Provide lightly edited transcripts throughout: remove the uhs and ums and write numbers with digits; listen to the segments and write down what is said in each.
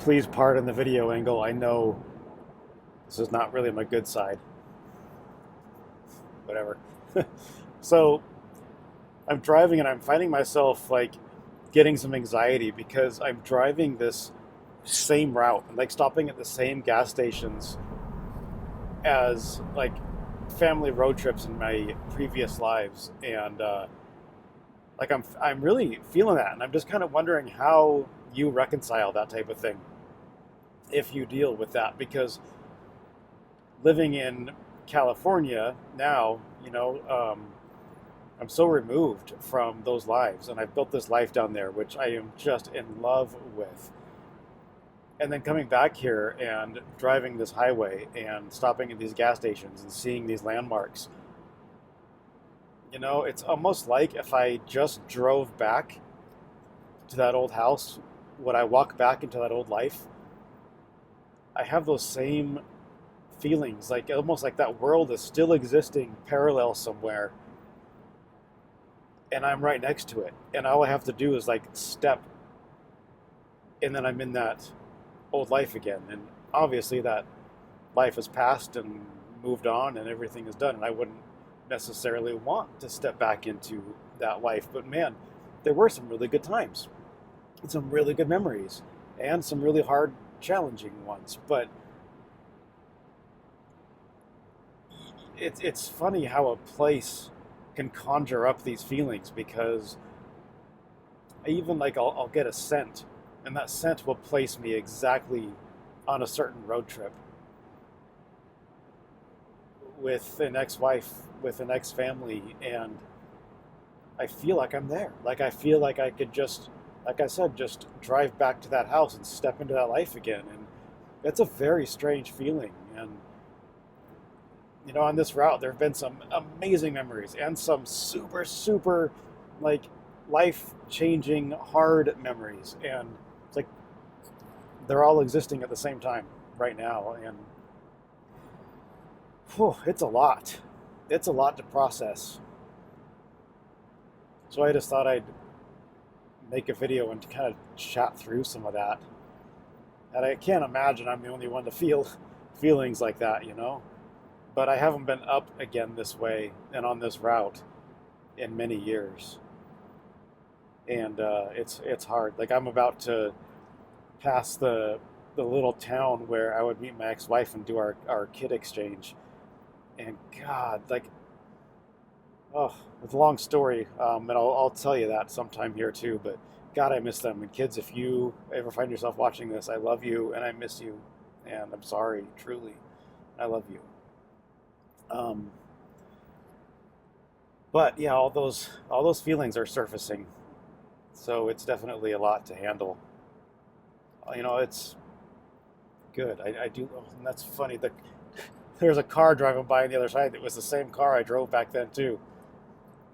Please pardon the video angle. I know this is not really my good side. Whatever. So I'm driving and I'm finding myself like getting some anxiety because I'm driving this same route and like stopping at the same gas stations as like family road trips in my previous lives, and like I'm really feeling that, and I'm just kind of wondering how you reconcile that type of thing if you deal with that, because living in California now, I'm so removed from those lives, and I've built this life down there, which I am just in love with. And then coming back here and driving this highway and stopping at these gas stations and seeing these landmarks, it's almost like if I just drove back to that old house, would I walk back into that old life? I have those same feelings, like almost like that world is still existing parallel somewhere, and I'm right next to it. And all I have to do is like step, and then I'm in that old life again. And obviously, that life has passed and moved on, and everything is done. And I wouldn't necessarily want to step back into that life. But man, there were some really good times, and some really good memories, and some really hard, challenging ones. But it's funny how a place can conjure up these feelings, because I even like I'll get a scent, and that scent will place me exactly on a certain road trip with an ex-wife, with an ex-family, and I feel like I'm there. Like I feel like I could just, like I said, just drive back to that house and step into that life again. And it's a very strange feeling. And on this route, there have been some amazing memories and some super, super, like, life-changing, hard memories. And it's like they're all existing at the same time right now. And whew, it's a lot. It's a lot to process. So I just thought I'd make a video and kind of chat through some of that. And I can't imagine I'm the only one to feel feelings like that. But I haven't been up again this way and on this route in many years, and it's hard. Like I'm about to pass the little town where I would meet my ex-wife and do our kid exchange, and God, like, oh, it's a long story, and I'll tell you that sometime here too. But God, I miss them. And kids, if you ever find yourself watching this, I love you and I miss you, and I'm sorry, truly, I love you. Um, but yeah, all those feelings are surfacing, so it's definitely a lot to handle. It's good. I do, and that's funny. There's a car driving by on the other side that was the same car I drove back then too.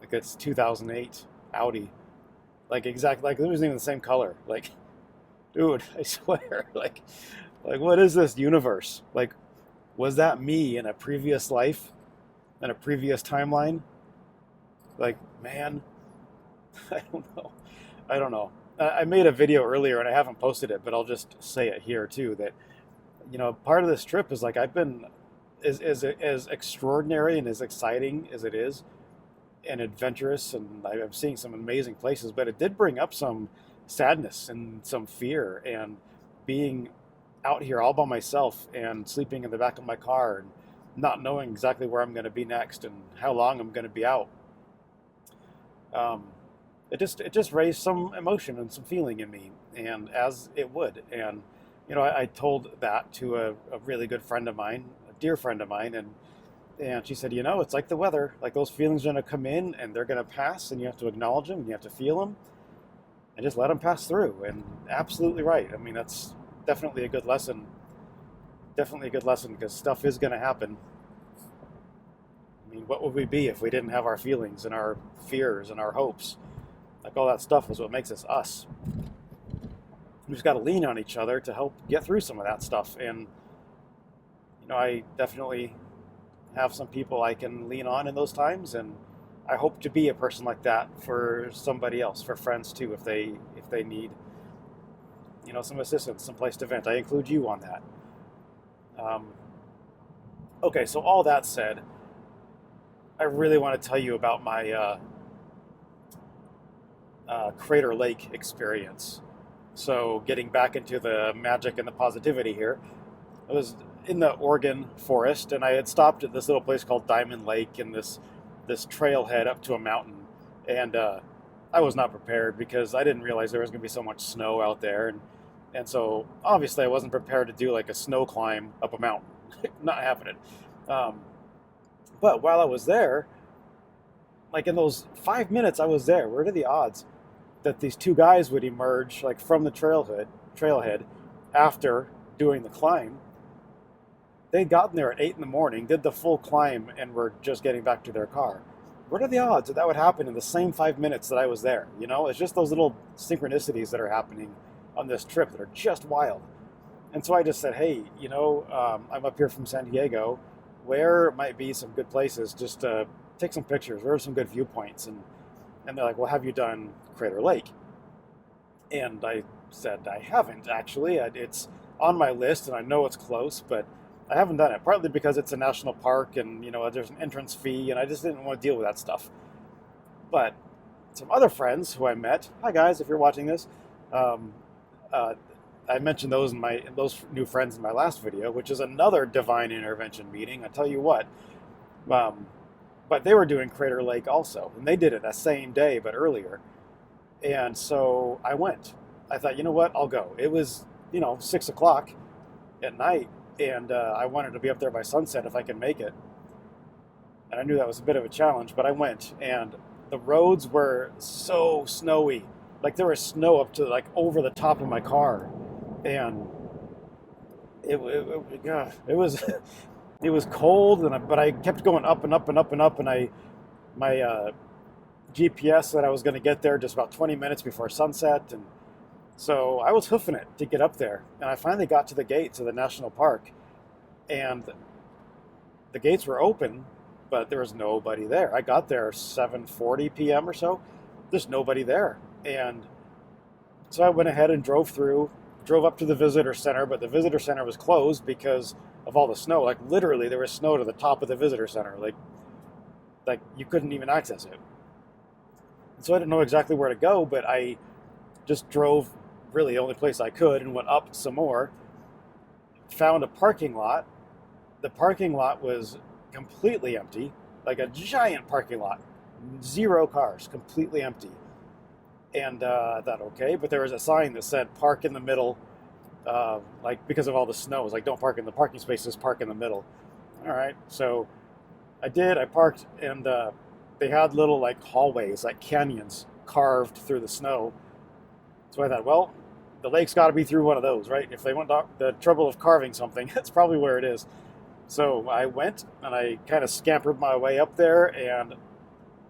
Like it's 2008 Audi, like exactly, like it wasn't even the same color. Like, dude, I swear, like what is this universe? Like, was that me in a previous life, in a previous timeline? Like, man, I don't know. I don't know. I made a video earlier and I haven't posted it, but I'll just say it here too. That part of this trip is like I've been as extraordinary and as exciting as it is, and adventurous, and I'm seeing some amazing places. But it did bring up some sadness and some fear, and being out here all by myself and sleeping in the back of my car and not knowing exactly where I'm going to be next and how long I'm going to be out. Um, it just raised some emotion and some feeling in me, and as it would. And I told that to a really good friend of mine, a dear friend of mine, and she said, it's like the weather. Like those feelings are going to come in and they're going to pass, and you have to acknowledge them and you have to feel them and just let them pass through. And absolutely right. I mean, that's definitely a good lesson. Definitely a good lesson, because stuff is going to happen. I mean, what would we be if we didn't have our feelings and our fears and our hopes? Like all that stuff is what makes us us. We just got to lean on each other to help get through some of that stuff. And I definitely have some people I can lean on in those times, and I hope to be a person like that for somebody else, for friends too, if they need some assistance, some place to vent. I include you on that. Um, okay, so all that said, I really want to tell you about my Crater Lake experience. So, getting back into the magic and the positivity here, I was in the Oregon forest, and I had stopped at this little place called Diamond Lake and this trailhead up to a mountain, and I was not prepared because I didn't realize there was going to be so much snow out there, and so obviously I wasn't prepared to do like a snow climb up a mountain, not happening. Um, but while I was there, like in those 5 minutes I was there, what are the odds that these two guys would emerge like from the trailhead after doing the climb? They'd gotten there at 8 in the morning, did the full climb, and were just getting back to their car. What are the odds that that would happen in the same 5 minutes that I was there? It's just those little synchronicities that are happening on this trip that are just wild. And so I just said, hey, I'm up here from San Diego. Where might be some good places just to take some pictures? Where are some good viewpoints? And they're like, well, have you done Crater Lake? And I said, I haven't actually. It's on my list, and I know it's close, but I haven't done it. Partly because it's a national park, and there's an entrance fee, and I just didn't want to deal with that stuff. But some other friends who I met, hi guys, if you're watching this, um, I mentioned those new friends in my last video, which is another divine intervention meeting. I tell you what. But they were doing Crater Lake also, and they did it that same day, but earlier. And so I went. I thought, you know what, I'll go. It was, 6 o'clock at night, and I wanted to be up there by sunset if I could make it. And I knew that was a bit of a challenge, but I went, and the roads were so snowy. Like there was snow up to like over the top of my car, and it was it was cold, but I kept going up and up and up and up, and my GPS said I was going to get there just about 20 minutes before sunset, and so I was hoofing it to get up there, and I finally got to the gates of the national park, and the gates were open, but there was nobody there. I got there 7:40 p.m. or so. There's nobody there, and so I went ahead and drove up to the visitor center, but the visitor center was closed because of all the snow. Like literally, there was snow to the top of the visitor center. Like you couldn't even access it. So I didn't know exactly where to go, but I just drove really the only place I could and went up some more. Found a parking lot. The parking lot was completely empty, like a giant parking lot, 0 cars, completely empty. And I thought, okay, but there was a sign that said park in the middle, like because of all the snow. It was like, don't park in the parking spaces, park in the middle. All right, so I did. I parked, and they had little like hallways, like canyons carved through the snow. So I thought, well, the lake's got to be through one of those, right? If they went the trouble of carving something, that's probably where it is. So I went, and I kind of scampered my way up there, and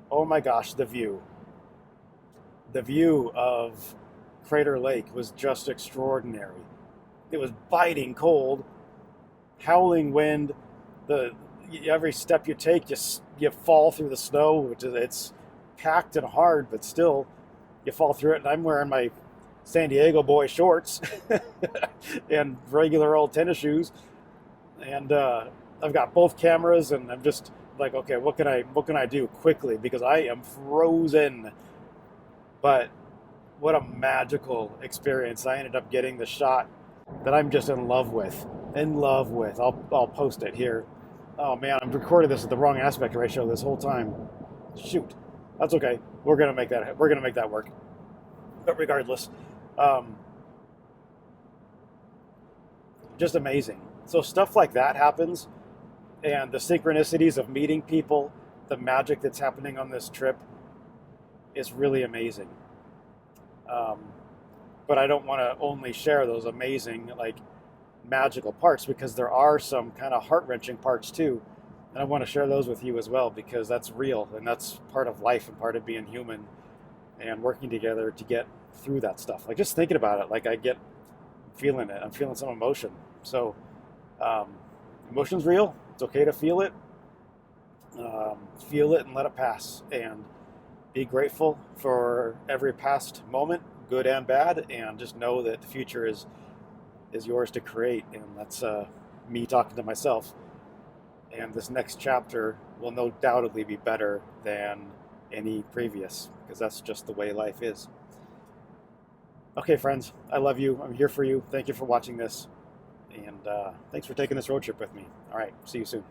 oh my gosh, the view. The view of Crater Lake was just extraordinary. It was biting cold, howling wind. Every step you take, you fall through the snow, which it's packed and hard, but still you fall through it. And I'm wearing my San Diego boy shorts and regular old tennis shoes, and I've got both cameras, and I'm just like, okay, what can I do quickly, because I am frozen. But what a magical experience. I ended up getting the shot that I'm just in love with. I'll post it here. Oh man, I'm recording this at the wrong aspect ratio this whole time. Shoot. That's okay. We're gonna make that work. But regardless, just amazing. So stuff like that happens, and the synchronicities of meeting people, the magic that's happening on this trip is really amazing. But I don't want to only share those amazing, like, magical parts, because there are some kind of heart-wrenching parts too, and I want to share those with you as well, because that's real, and that's part of life and part of being human and working together to get through that stuff. Like, just thinking about it, like, I'm feeling some emotion. So emotion's real. It's okay to feel it. Feel it and let it pass, and be grateful for every past moment, good and bad, and just know that the future is yours to create. And that's me talking to myself. And this next chapter will no doubtedly be better than any previous, because that's just the way life is. Okay, friends, I love you. I'm here for you. Thank you for watching this. And thanks for taking this road trip with me. All right, see you soon.